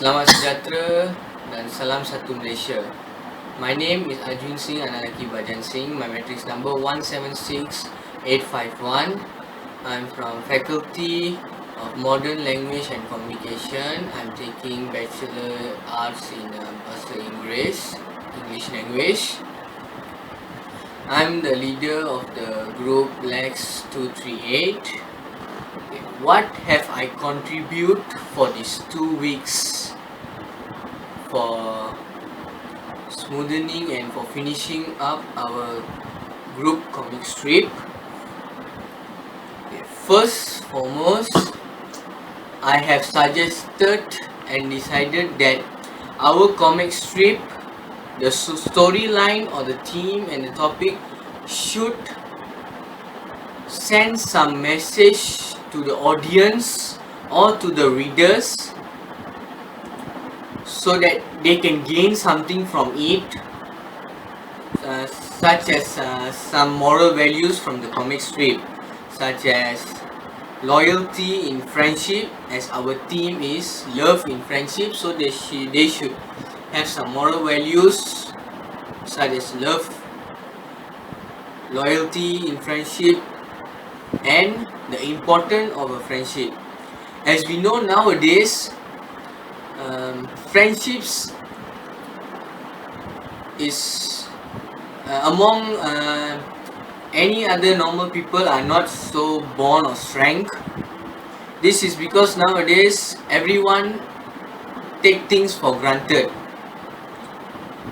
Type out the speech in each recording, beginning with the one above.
Selamat sejahtera dan salam satu Malaysia. My name is Arjun Singh Analaki Bajan Singh. My matrix number 176851. I'm from Faculty of Modern Language and Communication. I'm taking Bachelor Arts in Bahasa English language. I'm the leader of the group Lax238. What have I contributed for these 2 weeks for smoothing and for finishing up our group comic strip? First foremost, I have suggested and decided that our comic strip, the storyline or the theme and the topic should send some message to the audience or to the readers so that they can gain something from it, such as some moral values from the comic strip, such as loyalty in friendship, as our theme is love in friendship, so they should have some moral values such as love, loyalty in friendship, and the importance of a friendship. As we know nowadays, friendships is among any other normal people are not so bond or strength. This is because nowadays everyone take things for granted.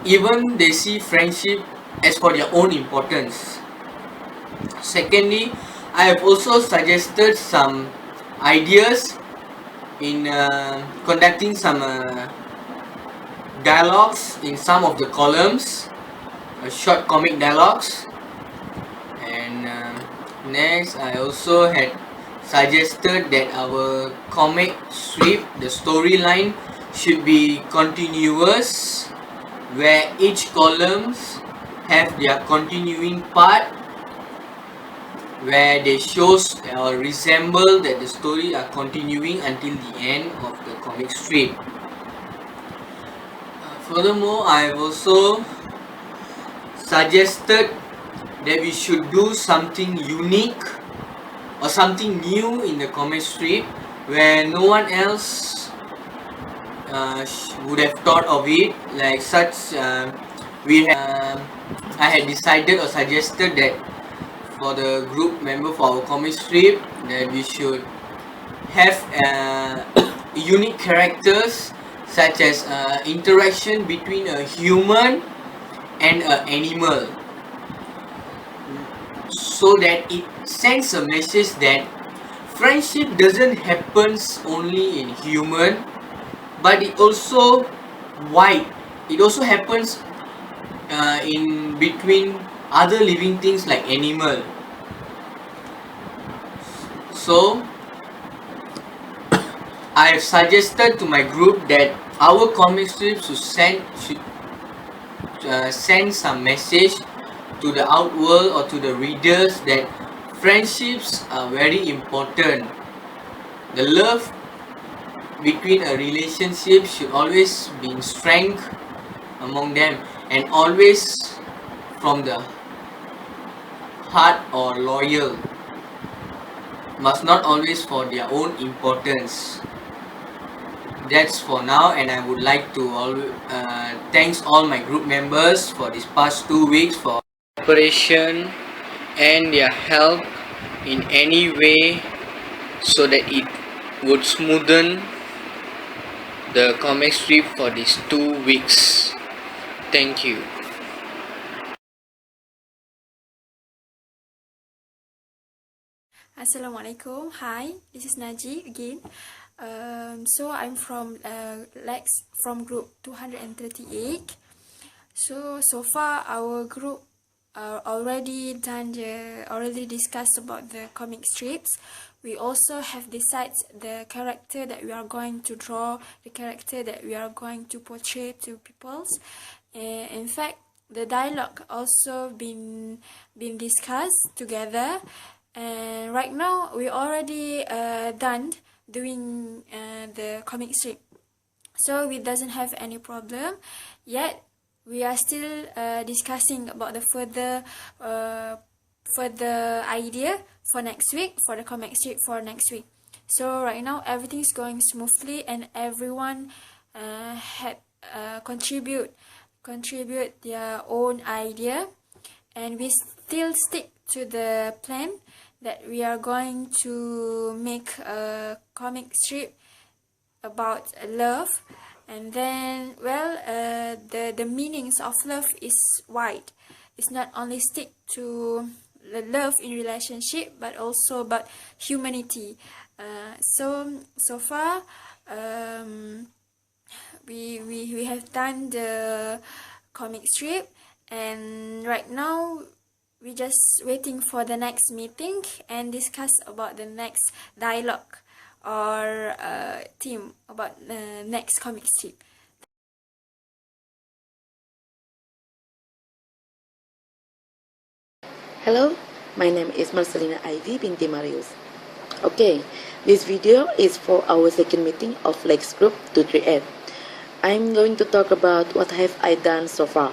Even they see friendship as for their own importance. Secondly, I have also suggested some ideas in conducting some dialogues in some of the columns, short comic dialogues. And next, I also had suggested that our comic strip, the storyline, should be continuous, where each columns have their continuing part, where they shows or resemble that the story are continuing until the end of the comic strip. Furthermore, I have also suggested that we should do something unique or something new in the comic strip where no one else would have thought of it. Like such, I had decided or suggested that for the group member for our comic strip that we should have unique characters such as interaction between a human and an animal, so that it sends a message that friendship doesn't happen only in human, but it also happens in between other living things like animal. So I have suggested to my group that our comic strips should send some message to the outworld or to the readers that friendships are very important. The love between a relationship should always be in strength among them and always from the heart or loyal, must not always for their own importance. That's for now, and I would like to thanks all my group members for these past 2 weeks for preparation and their help in any way so that it would smoothen the comic strip for these 2 weeks. Thank you. Assalamualaikum. Hi, this is Naji again. So I'm from Lax from group 238. So far our group already discussed about the comic strips. We also have decided the character that we are going to draw, the character that we are going to portray to peoples. In fact, the dialogue also been discussed together. And right now we already done doing the comic strip. So we doesn't have any problem yet. We are still discussing about the further idea for next week, for the comic strip for next week. So right now everything's going smoothly, and everyone had contribute their own idea, and we still stick to the plan that we are going to make a comic strip about love. And then, well, the meanings of love is wide. It's not only stick to the love in relationship, but also about humanity. So far, we have done the comic strip, and right now we just waiting for the next meeting and discuss about the next dialogue or theme about the next comic strip. Hello, my name is Marcelina Ivy binti Marius. Okay, this video is for our second meeting of Lax Group 238. I'm going to talk about what have I done so far.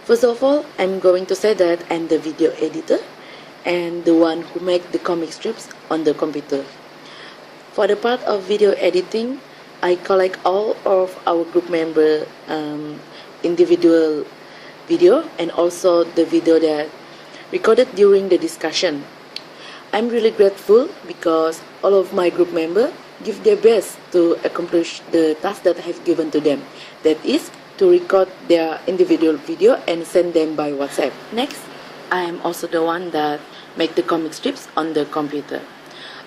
First of all, I'm going to say that I'm the video editor and the one who make the comic strips on the computer. For the part of video editing, I collect all of our group member individual video and also the video that recorded during the discussion. I'm really grateful because all of my group members give their best to accomplish the task that I have given to them. That is to record their individual video and send them by WhatsApp. Next, I am also the one that make the comic strips on the computer.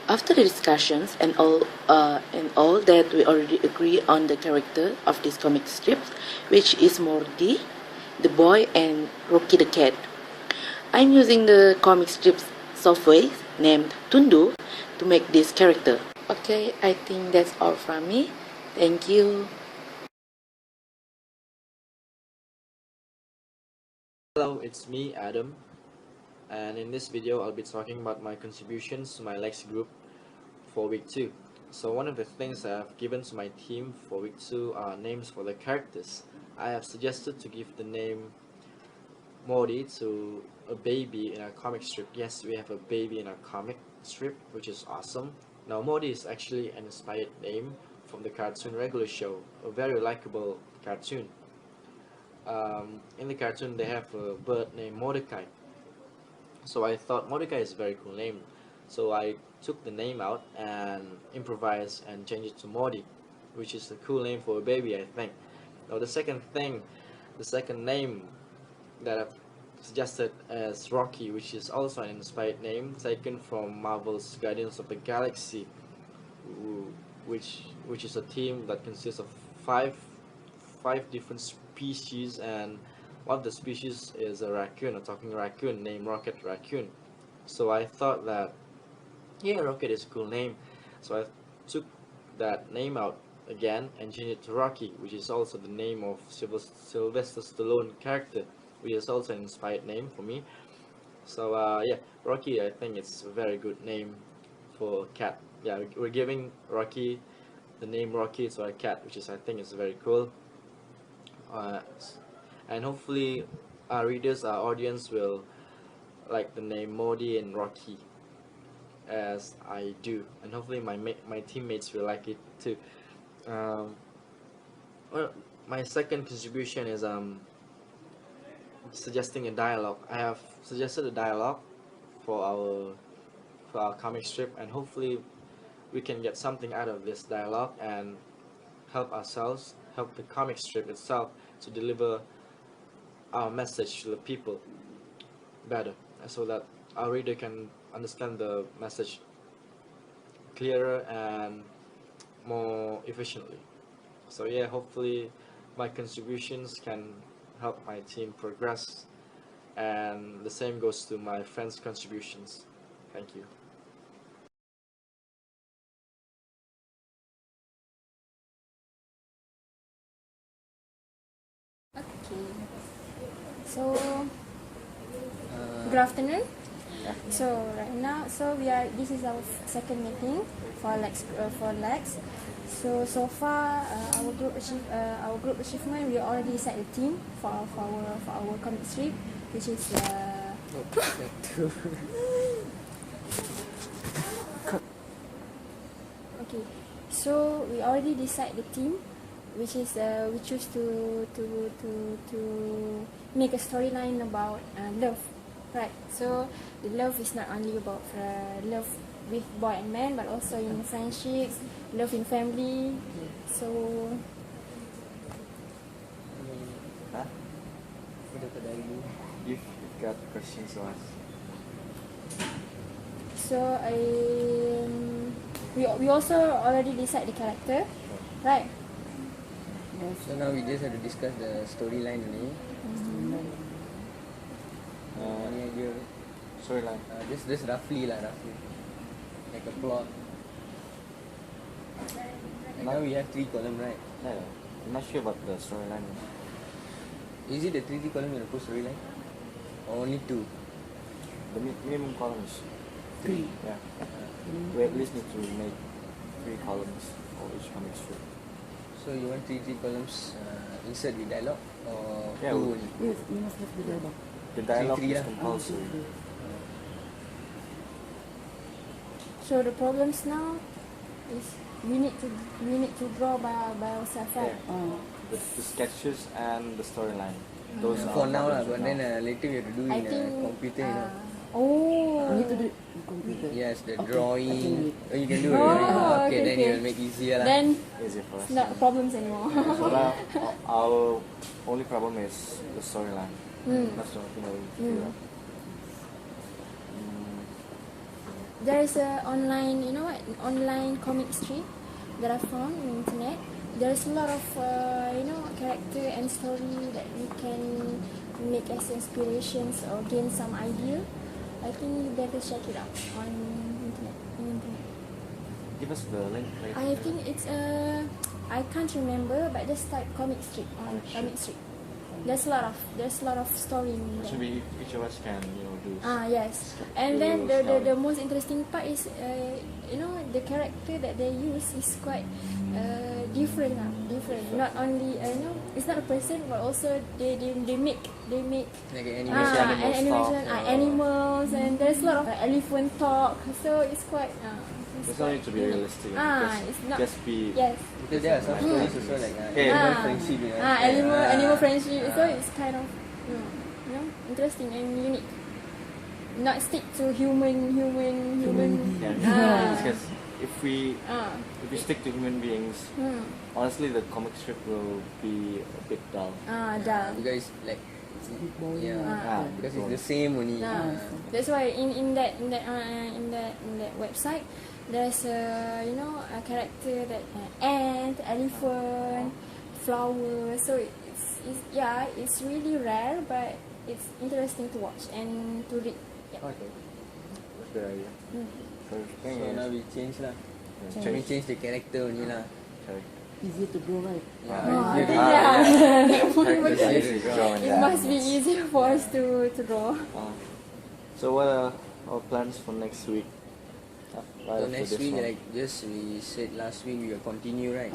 After the discussions and all that we already agree on the character of this comic strip, which is Morty, the boy, and Rocky the cat. I'm using the comic strips software named Tundu to make this character. Okay, I think that's all from me. Thank you. Hello, it's me, Adam, and in this video I'll be talking about my contributions to my Lax group for week 2. So one of the things I have given to my team for week 2 are names for the characters. I have suggested to give the name Modi to a baby in a comic strip. Yes, we have a baby in a comic strip, which is awesome. Now Modi is actually an inspired name from the cartoon Regular Show, a very likable cartoon. In the cartoon they have a bird named Mordecai, so I thought Mordecai is a very cool name, so I took the name out and improvised and changed it to Morty, which is a cool name for a baby, I think. Now the second name that I've suggested is Rocky, which is also an inspired name taken from Marvel's Guardians of the Galaxy, which is a team that consists of five different species, and one of the species is a raccoon, a talking raccoon named Rocket Raccoon. So I thought that, yeah, Rocket is a cool name, so I took that name out again and changed it to Rocky, which is also the name of Sylvester Stallone character, which is also an inspired name for me. So yeah, Rocky, I think it's a very good name for a cat. Yeah, we're giving Rocky the name Rocky to our cat, which is, I think, is very cool. And hopefully our readers, our audience will like the name Modi and Rocky as I do, and hopefully my teammates will like it too. Well, my second contribution is suggesting a dialogue. I have suggested a dialogue for our comic strip, and hopefully we can get something out of this dialogue and help ourselves, help the comic strip itself to deliver our message to the people better, so that our reader can understand the message clearer and more efficiently. So yeah, hopefully my contributions can help my team progress, and the same goes to my friends' contributions. Thank you. Okay. So, good afternoon. So right now, this is our second meeting for Lax. So far, our group achievement, we already set the theme for our comic strip, which is okay. So we already decide the theme, which is we choose to make a storyline about love, right? So the love is not only about love with boy and man, but also in friendships, love in family. So You've got questions to ask. so we also already decide the character, right? So now we just have to discuss the storyline only. Any idea? Storyline. Just roughly like a plot. And now we have 3 columns, right? Yeah, I'm not sure about the storyline. Is it the 3 column in the post storyline? Or only 2? The minimum column is 3. Yeah. We at least need to make 3 columns for each comic strip. So you want 3 columns insert with dialogue or Yeah, 2 we- only? Yes, you must have the dialogue. The dialogue Three, is yeah. compulsory. So the problems now is we need to draw by ourselves, right? Yeah. The sketches and the storyline. Those are For now, problems but right then now. later we have to do I in think a computer, you know. You need to Oh, do it in computer. Yes, the Okay, I can do drawing. it. Oh, you can do it. Oh, right? okay, Then okay. it will make easier lah. then Easier for us. it's not problems anymore. So now, our only problem is the storyline. Hmm. That's the only thing that we need to figure out. There is a online, online comic strip that I found on the internet. There's a lot of, character and story that we can make as inspirations or gain some idea. I think you better check it out on internet. Give us the link later. I think it's I can't remember, but just type comic strip on comic strip. There's a lot of story in there. So each of us can, do. Yes. And then the most interesting part is the character that they use is quite different. Not only it's not a person, but also they make Like an animation, animals, and there's a lot of elephant talk. So it's quite It's not need to be realistic. it's not. Just be. Yes. Because there are some stories also like Yeah. animal friendship, you know. Animal friendship. So it's kind of interesting and unique. Not stick to human. Yeah. Because if we stick to human beings, honestly, the comic strip will be a bit dull. Dull. Because like because it's the same only. That's why in that website there's a character that ant, elephant, flower. So it's really rare, but it's interesting to watch and to read. Yeah. Okay. That's a good idea. So the thing So is, now we change lah. change We change the character only lah. character. Easier to draw, right? I think it must be easier for us to draw. So what are our plans for next week? Right So after next this week, one? like just we said last week, we will continue, right?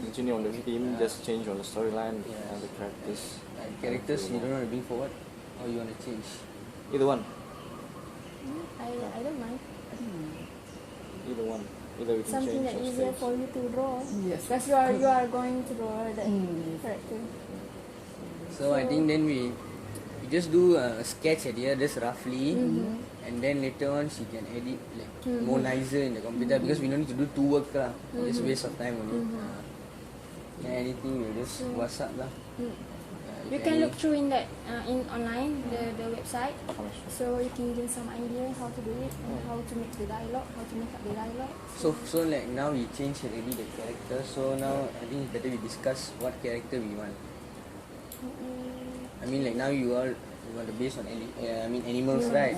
Continue on the theme, just change on the storyline Yes. and the characters. Characters you don't want to bring forward, or you want to change? Either one. I don't mind. Either one. Either we can Something change that or easier change. for you to draw. Yes. Because you are going to draw that character. So I think then we just do a sketch at here, just roughly, and then later on she can edit like more nicer in the computer because we don't need to do 2 work lah. Just waste of time only. Anything we just WhatsApp lah. You can look through in that in online the website, so you can get some idea how to do it and how to make the dialogue, how to make up the dialogue. So like now we change already the character. So now I think it's better we discuss what character we want. I mean like now you want to base on animals, right?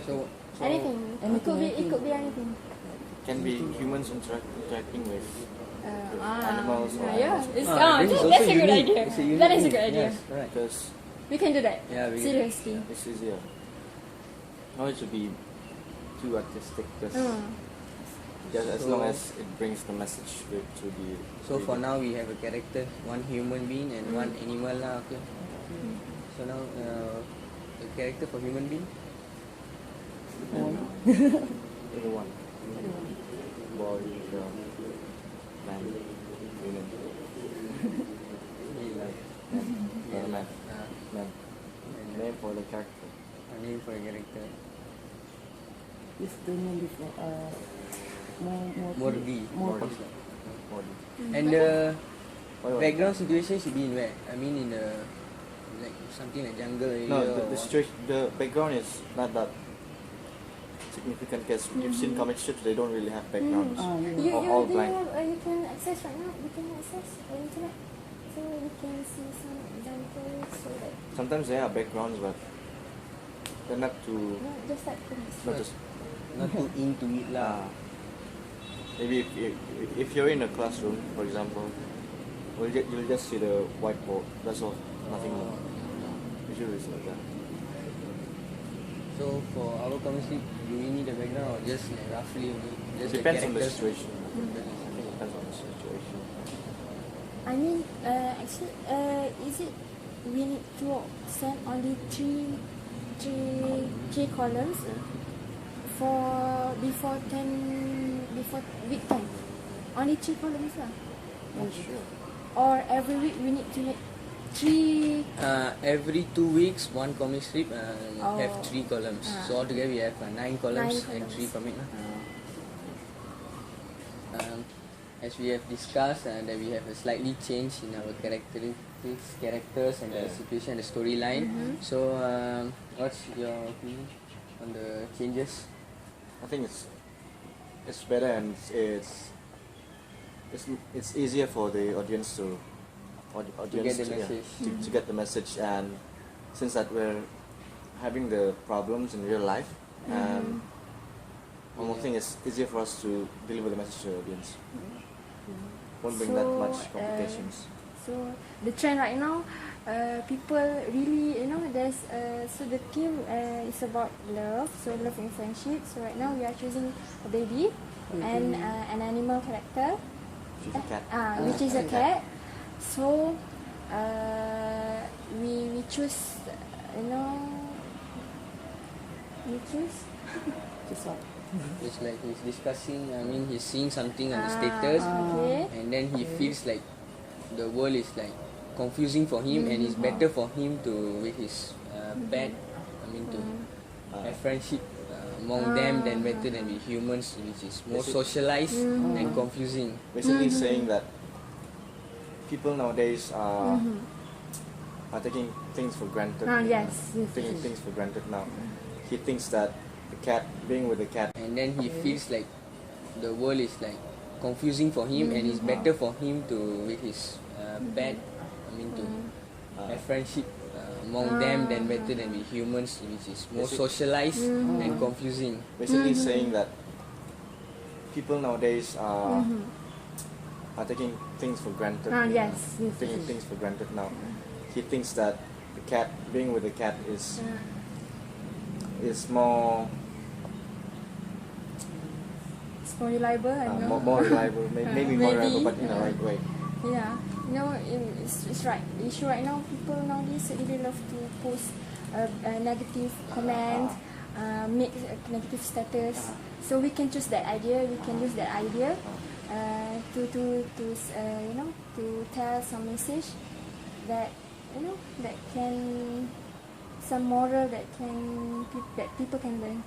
So Anything. It could be anything. Can be humans interacting with animals or Yeah, animals. that's a good idea. It's a unique That is a thing. good idea. Yes, right. Because We can do that. Yeah, we can. Seriously. it's easier. Now it should be too artistic, just as long as it brings the message to the. So for now we have a character, one human being and one animal lah. Okay. So now the character for human being. Everyone. Boy, girl, man, women. Man. Name for the character. Name for a character. Is the name before Mordi. Mordi. And the What? background situation should be in where? I mean in the like something like jungle area. No, or the situation, the background is not that significant because you've seen comic strips, they don't really have backgrounds. All blank. You can access right now. You can access the internet, so you can see some examples. So that Sometimes there are backgrounds, but they're not too. just like this. Not just. not too into it lah. Maybe if you're in a classroom, for example, you'll just see the whiteboard. That's all. Nothing more. Usually it's like that. So for our comic strip, do we need a background or just like roughly only? Just Depends on the characters? situation. Depends on the situation. I mean, actually, is it we need to send only three columns for before week 10? Only 3 columns lah. Not sure. Or every week we need to make 3. Every 2 weeks, one comic strip have Oh. 3 columns. Ah. So altogether we have 9 columns and columns. 3 comic lah. As we have discussed, that we have a slightly change in our characters and the situation, the storyline. So, what's your opinion on the changes? I think it's better and it's easier for the audience to get the message. to get the message, and since that we're having the problems in real life, and one more thing, it's easier for us to deliver the message to the audience. Won't bring that much complications. So the trend right now, people really, there's so the theme is about love, so love and friendship. So right now we are choosing a baby and an animal character, She's a cat. which is a cat. So we choose, we choose. It's like he's discussing, he's seeing something on the status, Okay. and then he feels like the world is like confusing for him, and it's better for him to with his pet, to have friendship among them than better than with humans, which is more socialized and confusing. Basically saying that people nowadays are taking things for granted. Yes. Taking things for granted now. He thinks that the cat, being with the cat, And then he feels like the world is like confusing for him, and it's better for him to with his pet, to have friendship among them than better than with humans, which is more socialized and confusing. basically saying that people nowadays are taking things for granted. Yes. Taking things for granted now. He thinks that the cat, being with the cat is more It's more reliable. I know. more reliable, maybe more Maybe. reliable, but in the right way. Yeah, it's right. The issue right now, people nowadays really love to post negative comments, make negative status. So we can choose that idea. We can use that idea to tell some message that that can some moral that people can learn.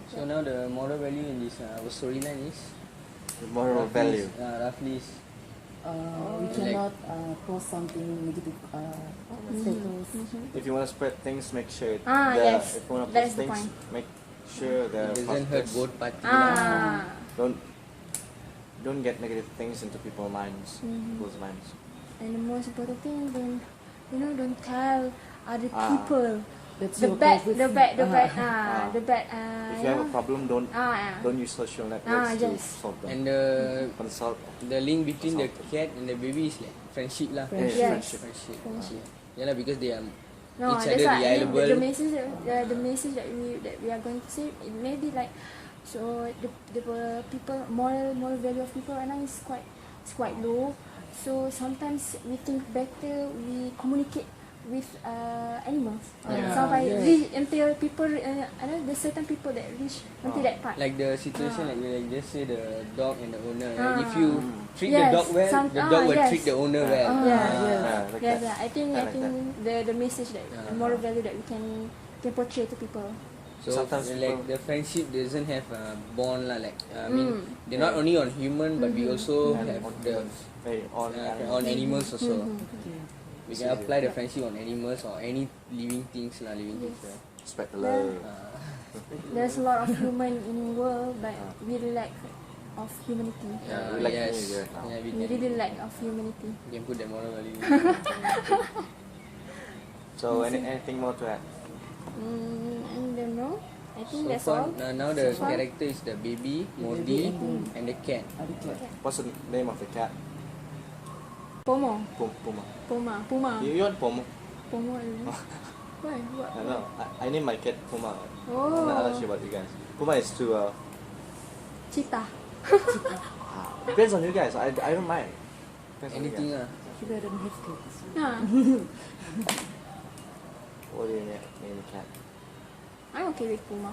So now the moral value in this our storyline is The moral value. roughly is We cannot post something negative status. If you want to spread things, make sure Yes, if you want to that post is the things, point. make sure they're it doesn't hurt positive. both parties. Don't get negative things into people's minds. People's minds. And the most important thing, don't tell other Ah. people That's the your bad, purpose. the bad, If you have a problem, don't use social networks to yes. solve them. And Consult. the link between the cat and the baby is like friendship lah. Yes. Friendship. Yeah lah, because they are No, each that's other why I mean, reliable. the message that we are going to say, it may be like So the people moral value of people right now is quite low. So sometimes we think better we communicate with animals. Until people, there's certain people that reach until that part. Like the situation, like just say the dog and the owner. If Ah. you treat Yes, the dog well, the dog will yes. treat the owner well. like Yeah, that. I think I like the message that the moral value that we can portray to people. So Sometimes like people- the friendship doesn't have a bond lah. Like I mean, they're not only on human, but we also And have on the on on animals also. We can So, apply the friendship on animals or any living things lah. Living things. Spread the love. There's a lot of human in the world, but we lack of humanity. We like yes. me right now. Yeah, We really lack of humanity. we can put that moral value. So anything more to add? I don't know. I think So that's far, all. now the So far. character is the baby, Mordi, and the cat. What's the name of the cat? Pomo. Puma. Puma. You want Pomo? Pomo. Why? What? I know. I named my cat Puma. Oh. I'm not sure about you guys. Puma is too. Cheetah. Depends on you guys. I don't mind. Depends on you Anything guys. lah. What do you name the cat? I'm okay with Puma.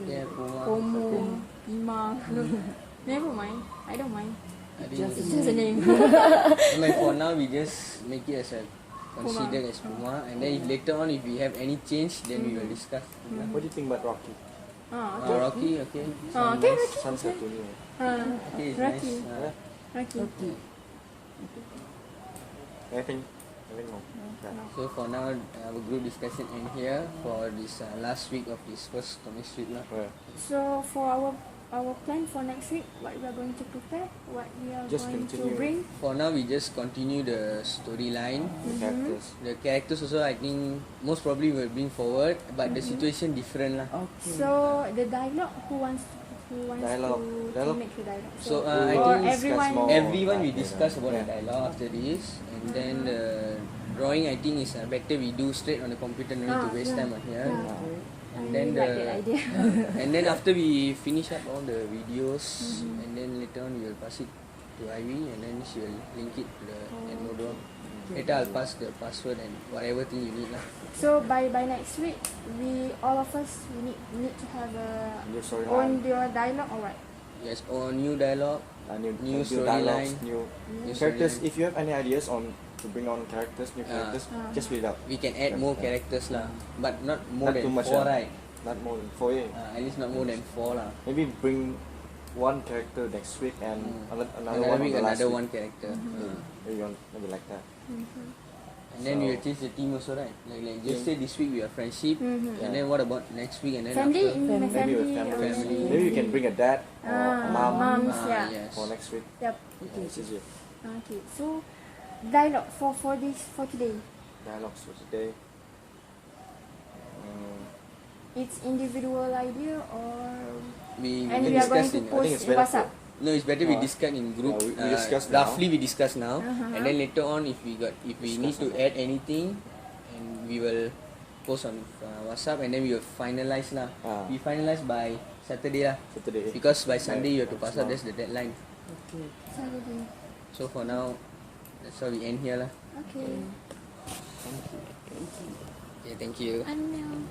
Yeah, Puma. Pomo. Pima. Never mind. I don't mind. I think It's just a name. I mean, for now we just make it as a considered as Puma, and then if later on if we have any change, then we will discuss. What do you think about Rocky? Okay. Rocky, okay. Okay, Sounds like to me. Okay, it's Rocky. nice. Rocky. Anything more? Yeah. So for now, our group discussion end here for this last week of this first chemistry lah. Well, So for our plan for next week, what we are going to prepare, what we are Just going continue. to bring. For now, we just continue the storyline. the characters. The characters also, I think, most probably will bring forward, but the situation different lah. So the dialogue, who wants Dialogue. to make the dialogue? So We I or think discuss everyone. more. everyone we Yeah. discuss about Yeah. the dialogue after this, and then the drawing, I think is better we do straight on the computer, no need to waste time on here. I And then really like that idea. and then after we finish up all the videos, and then later on we will pass it to Ivy, and then she will link it to the Enmodron. Later I'll pass the password and whatever thing you need lah. So by next week, all of us need to have a New storyline. own your dialogue or what? Yes, or new dialogue, New storyline. dialogues, new new characters. storyline. If you have any ideas on to bring on characters, new characters, just read it out. We can add more characters lah, but not more Not than too much, 4 ah. right? Not more than 4. At least not more than 4 lah. Maybe bring one character next week and another Another one week, on the last another week. one character. Maybe like that. And then we will So- change the team also, right? Like just say this week we are friendship, and then what about next week and then Family, after? in my Maybe family. with family. Family. Maybe you can bring a dad or a mom Moms, yeah. Yes. for next week. Yep. It's easier. Okay. So dialogue for today. Dialogues for today. It's individual idea or We and can we are going discuss to in. I think post it's in better WhatsApp. No, it's better we discuss in group. Yeah, we discuss now. roughly we discuss now, and then later on if we need to add anything, and we will post on WhatsApp, and then we will finalize lah. We finalize by Saturday lah, Saturday. because by Sunday you have to pass out. Tomorrow. That's the deadline. Saturday. So for now, that's how we end here lah. Okay. Okay, thank you. Annyeong.